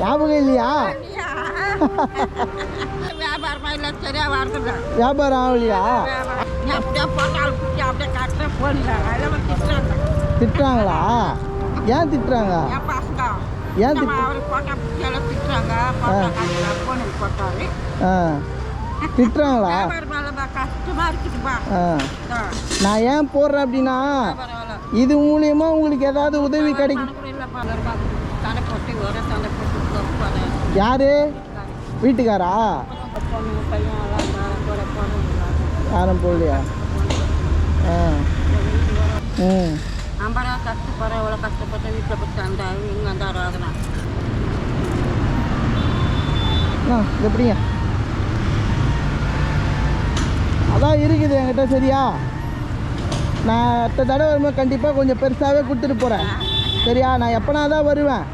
ஞாபகம் இல்லையா? வியாபாரமா இல்லை சரியா வருதுங்க. வியாபாரம் ஆகலையா? அப்படியே போட்டால் அப்படியே காட்டுற போடுறாங்க. அதெல்லாம் திட்டுறாங்களா? ஏன் திட்டுறாங்க? என் பசங்க ஏன் அவருக்கு போட்டா எல்லாம் திட்டுறாங்க. போனுக்கு போட்டாரு திட்டுறாங்களா? கஷ்டமா இருக்குதுப்பா. நான் ஏன் போடுறேன் அப்படின்னா இது மூலியமா உங்களுக்கு ஏதாவது உதவி கிடைக்கும். தலை போட்டு ஒரு தலை போட்டு யாரு? வீட்டுக்காரா? பொண்ணு பையன் எல்லாம் கூட போகணும். யாரும் போகலையா? நம்பரா கஷ்டப்படுற எவ்வளோ கஷ்டப்பட்ட வீட்டில் போட்டு அந்த இங்கே அந்த ஆராதனா எப்படிங்க அதான் இருக்குது என்கிட்ட. சரியா? நான் அடுத்த தடவை வரும்போது கண்டிப்பாக கொஞ்சம் பெருசாகவே கொடுத்துட்டு போகிறேன். சரியா? நான் எப்போனா தான் வருவேன்.